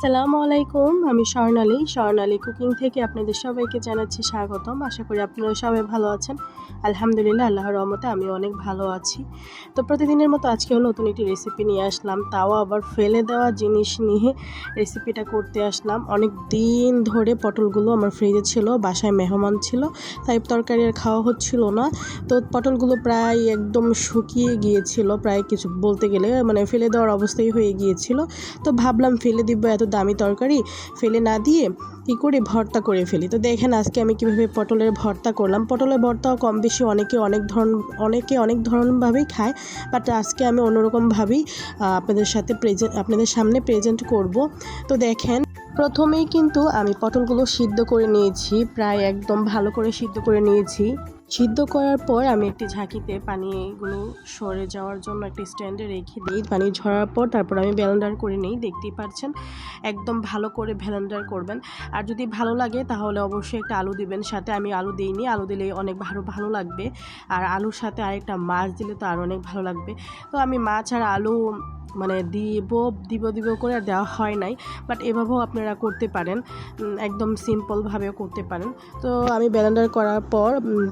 আসসালামু আলাইকুম। আমি স্বর্ণালী কুকিং থেকে আপনাদের সবাইকে জানাচ্ছি স্বাগতম। আশা করি আপনারা সবাই ভালো আছেন। আলহামদুলিল্লাহ, আল্লাহর রহমতে আমি অনেক ভালো আছি। তো প্রতিদিনের মতো আজকেও নতুন একটি রেসিপি নিয়ে আসলাম, তাও আবার ফেলে দেওয়া জিনিস নিয়ে রেসিপিটা করতে আসলাম। অনেক দিন ধরে পটলগুলো আমার ফ্রিজে ছিল, বাসায় মেহমান ছিল, তাই তরকারি আর খাওয়া হচ্ছিল না। তো পটলগুলো প্রায় একদম শুকিয়ে গিয়েছিল, প্রায় কিছু বলতে গেলে মানে ফেলে দেওয়ার অবস্থায় হয়ে গিয়েছিল। তো ভাবলাম ফেলে দিব এত দামি তরকারি, ফেলে না দিয়ে কী করে ভর্তা করে ফেলি। তো দেখেন আজকে আমি কীভাবে পটলের ভর্তা করলাম। পটলের ভর্তাও কম বেশি অনেকে অনেক ধরনভাবেই খায়, বাট আজকে আমি অন্যরকমভাবেই আপনাদের সামনে প্রেজেন্ট করব। তো দেখেন প্রথমেই কিন্তু আমি পটলগুলো সিদ্ধ করে নিয়েছি, প্রায় একদম ভালো করে সিদ্ধ করে নিয়েছি। সিদ্ধ করার পর আমি একটি ঝাঁকিতে পানিগুলো সরে যাওয়ার জন্য একটি স্ট্যান্ডে রেখে দিই। পানি ঝরার পর তারপর আমি ব্লেন্ডার করে নিই। দেখতেই পাচ্ছেন একদম ভালো করে ব্লেন্ডার করবেন। আর যদি ভালো লাগে তাহলে অবশ্যই একটা আলু দিবেন সাথে। আমি আলু দিইনি, আলু দিলে অনেক ভালো লাগবে। আর আলুর সাথে আরেকটা মাছ দিলে তো আরও অনেক ভালো লাগবে। তো আমি মাছ আর আলু মানে দিব করে আর দেওয়া হয় নাই, বাট এভাবেও আপনারা করতে পারেন, একদম সিম্পলভাবেও করতে পারেন। তো আমি ব্লেন্ডার করার পর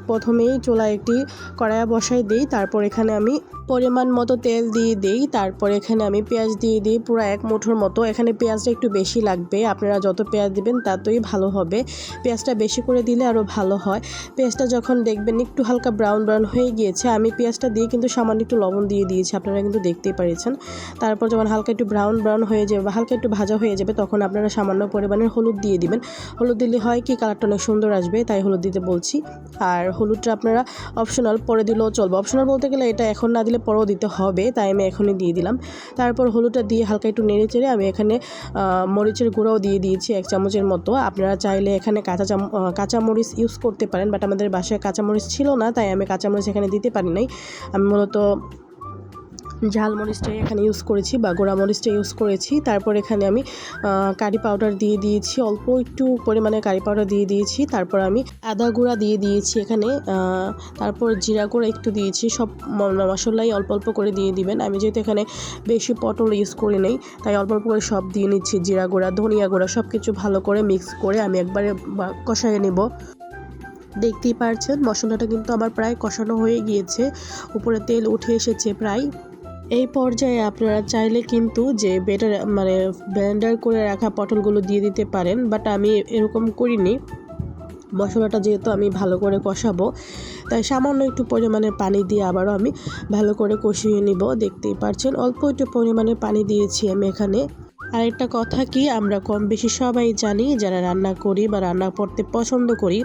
প্রথমেই চুলায় একটি কড়াইয়া বসাই দিই। তারপর এখানে আমি পরিমাণ মতো তেল দিয়ে দিই। তারপর এখানে আমি পেঁয়াজ দিয়ে দিই পুরো এক মুঠোর মতো। এখানে পেঁয়াজটা একটু বেশি লাগবে, আপনারা যত পেঁয়াজ দিবেন ততই ভালো হবে। পেঁয়াজটা বেশি করে দিলে আরও ভালো হয়। পেঁয়াজটা যখন দেখবেন একটু হালকা ব্রাউন হয়ে গিয়েছে, আমি পেঁয়াজটা দিয়ে কিন্তু সামান্য একটু লবণ দিয়ে দিয়েছি, আপনারা কিন্তু দেখতেই পেরেছেন। তারপর যখন হালকা একটু ব্রাউন হয়ে যাবে বা হালকা একটু ভাজা হয়ে যাবে, তখন আপনারা সামান্য পরিমাণের হলুদ দিয়ে দিবেন। হলুদ দিলে হয় কি কালারটা অনেক সুন্দর আসবে, তাই হলুদ দিতে বলছি। আর হলুদটা আপনারা অপশনাল, পরে দিলেও চলবে। অপশনাল বলতে গেলে এটা এখন না দিলে পরেও দিতে হবে, তাই আমি এখনই দিয়ে দিলাম। তারপর হলুদটা দিয়ে হালকা একটু নেড়ে চেড়ে আমি এখানে মরিচের গুঁড়াও দিয়ে দিয়েছি 1 চামচের মতো। আপনারা চাইলে এখানে কাঁচামরিচ ইউজ করতে পারেন, বাট আমাদের বাসায় কাঁচামরিচ ছিল না, তাই আমি কাঁচামরিচ এখানে দিতে পারি নাই। আমি মূলত ঝাল মরিচটাই এখানে ইউজ করেছি বা গোড়া মরিচটা ইউজ করেছি। তারপর এখানে আমি কারি পাউডার দিয়ে দিয়েছি, অল্প একটু পরিমাণে কারি পাউডার দিয়ে দিয়েছি। তারপর আমি আদা গুঁড়া দিয়ে দিয়েছি এখানে, তারপর জিরা গুঁড়া একটু দিয়েছি। সব মশলাই অল্প অল্প করে দিয়ে দিবেন। আমি যেহেতু এখানে বেশি পটল ইউজ করি নেই, তাই অল্প অল্প করে সব দিয়ে নিচ্ছি। জিরা গুঁড়া, ধনিয়া গুঁড়া সব কিছু ভালো করে মিক্স করে আমি একবারে কষায় নেব। দেখতেই পারছেন মশলাটা কিন্তু আমার প্রায় কষানো হয়ে গিয়েছে, উপরে তেল উঠে এসেছে প্রায়। এই পর্যায়ে আপনারা চাইলে কিন্তু যে ব্লেন্ডার করে রাখা পটলগুলো দিয়ে দিতে পারেন, বাট আমি এরকম করিনি। মশলাটা যেহেতু আমি ভালো করে কষাবো, তাই সামান্য একটু পরিমাণে পানি দিয়ে আবারও আমি ভালো করে কষিয়ে নিব। দেখতেই পাচ্ছেন অল্প একটু পরিমাণে পানি দিয়েছি আমি এখানে। আরেকটা কথা কি, আমরা কম বেশি সবাই জানি যারা রান্না করি বা রান্না করতে পছন্দ করি,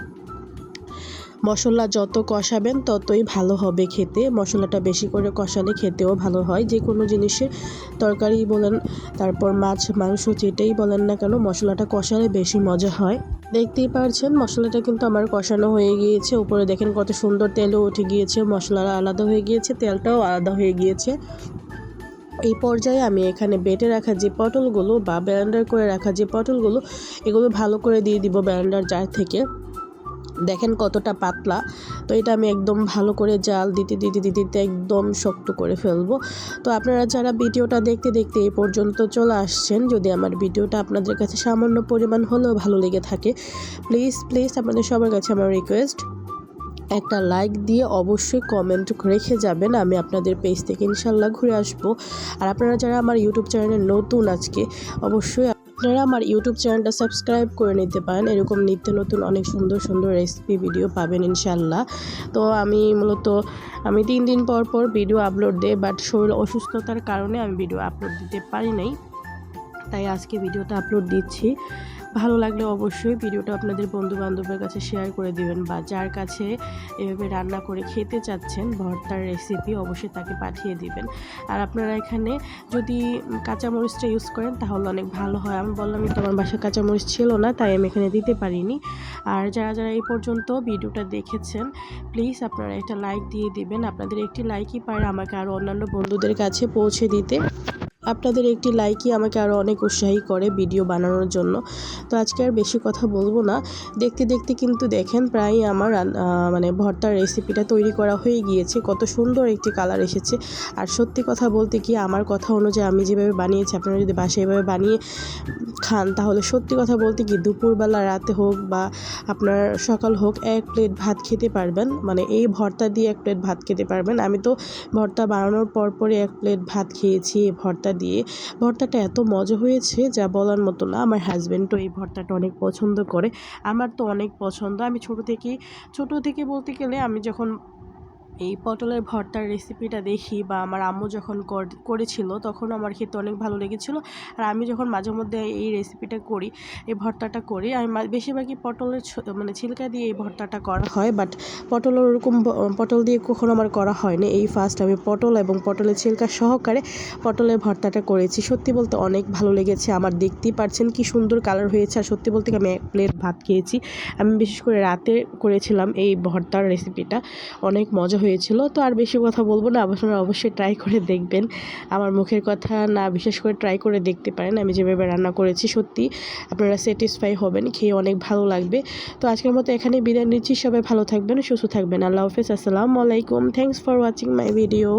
মশলা যত কষাবেন ততই ভালো হবে খেতে। মশলাটা বেশি করে কষালে খেতেও ভালো হয়। যে কোনো জিনিসের তরকারি বলেন, তারপর মাছ মাংস যেটাই বলেন না কেন, মশলাটা কষালে বেশি মজা হয়। দেখতেই পাচ্ছেন মশলাটা কিন্তু আমার কষানো হয়ে গিয়েছে। উপরে দেখেন কত সুন্দর তেলও উঠে গিয়েছে, মশলা আলাদা হয়ে গিয়েছে, তেলটাও আলাদা হয়ে গিয়েছে। এই পর্যায়ে আমি এখানে বেটে রাখা যে পটলগুলো বা ব্লেন্ডার করে রাখা যে পটলগুলো, এগুলো ভালো করে দিয়ে দিব ব্লেন্ডার জার থেকে। দেখেন কতটা পাতলা। তো এটা আমি একদম ভালো করে জাল দিতে একদম শক্ত করে ফেলবো। তো আপনারা যারা ভিডিওটা দেখতে এই পর্যন্ত চলে আসছেন, যদি আমার ভিডিওটা আপনাদের কাছে সামান্য পরিমাণ হলেও ভালো লেগে থাকে, প্লিজ আপনাদের সবার কাছে আমার রিকোয়েস্ট, একটা লাইক দিয়ে অবশ্যই কমেন্ট রেখে যাবেন। আমি আপনাদের পেজ থেকে ইনশাল্লাহ ঘুরে আসবো। আর আপনারা যারা আমার ইউটিউব চ্যানেলে নতুন, আজকে অবশ্যই আপনারা আমার ইউটিউব চ্যানেলটা সাবস্ক্রাইব করে নিতে পারেন। এরকম নিত্য নতুন অনেক সুন্দর রেসিপি ভিডিও পাবেন ইনশাল্লাহ। তো আমি মূলত 3 দিন পর ভিডিও আপলোড দিই, বাট শরীর অসুস্থতার কারণে আমি ভিডিও আপলোড দিতে পারি নাই, তাই আজকে ভিডিওটা আপলোড দিচ্ছি। ভালো লাগলে অবশ্যই ভিডিওটা আপনাদের বন্ধু-বান্ধবের কাছে শেয়ার করে দিবেন, বা যার কাছে এভাবে রান্না করে খেতে চাচ্ছেন ভর্তার রেসিপি, অবশ্যই তাকে পাঠিয়ে দিবেন। আর আপনারা এখানে যদি কাঁচামরিচটা ইউজ করেন তাহলে অনেক ভালো হয়। আমি বললামই তো আমার বাসায় কাঁচামরিচ ছিল না, তাই আমি এখানে দিতে পারিনি। আর যারা এই পর্যন্ত ভিডিওটা দেখেছেন, প্লিজ আপনারা একটা লাইক দিয়ে দিবেন। আপনাদের একটি লাইকই পারে আমাকে আরও অন্যান্য বন্ধুদের কাছে পৌঁছে দিতে। আপনাদের একটি লাইকই আমাকে আরও অনেক উৎসাহী করে ভিডিও বানানোর জন্য। তো আজকে আর বেশি কথা বলবো না। দেখতে দেখতে কিন্তু দেখেন প্রায় আমার মানে ভর্তার রেসিপিটা তৈরি করা হয়ে গিয়েছে। কত সুন্দর একটি কালার এসেছে। আর সত্যি কথা বলতে কি, আমার কথা অনুযায়ী আমি যেভাবে বানিয়েছি, আপনারা যদি বাসায় এভাবে বানিয়ে খান তাহলে সত্যি কথা বলতে কি দুপুরবেলা, রাতে হোক বা আপনার সকাল হোক, এক প্লেট ভাত খেতে পারবেন। মানে এই ভর্তা দিয়ে এক প্লেট ভাত খেতে পারবেন। আমি তো ভর্তা বানানোর পরপরই এক প্লেট ভাত খেয়েছি এই ভর্তা দিয়ে। ভর্তাটা এত মজা হয়েছে যা বলার মতো না। আমার হাজব্যান্ডও এই ভর্তাটা অনেক পছন্দ করে। আমার তো অনেক পছন্দ। আমি ছোট থেকে বলতে গেলে আমি যখন এই পটলের ভর্তার রেসিপিটা দেখি বা আমার আম্মু যখন করেছিল তখন আমার খেতে অনেক ভালো লেগেছিলো। আর আমি যখন মাঝে মধ্যে এই রেসিপিটা করি, এই ভর্তাটা করি, আমি বেশিরভাগই পটলের মানে ছিলকা দিয়ে এই ভর্তাটা করা হয়। বাট পটলের ওরকম পটল দিয়ে কখনো আমার করা হয়নি। এই ফার্স্ট আমি পটল এবং পটলের ছিলকা সহকারে পটলের ভর্তাটা করেছি। সত্যি বলতে অনেক ভালো লেগেছে আমার। দেখতেই পাচ্ছেন কি সুন্দর কালার হয়েছে। আর সত্যি বলতে আমি এক প্লেট ভাত খেয়েছি। আমি বিশেষ করে রাতে করেছিলাম এই ভর্তার রেসিপিটা, অনেক মজা হয়েছিল। তো আর বেশি কথা বলবো না, আপনারা অবশ্যই ট্রাই করে দেখবেন। আমার মুখের কথা না বিশেষ করে ট্রাই করে দেখতে পারেন। আমি যেভাবে রান্না করেছি সত্যি আপনারা স্যাটিসফাই হবেন, খেয়ে অনেক ভালো লাগবে। তো আজকের মতো এখানেই বিদায় নিচ্ছি। সবাই ভালো থাকবেন, সুস্থ থাকবেন। আল্লাহ হাফেজ, আসসালামু আলাইকুম। Thanks for watching my video.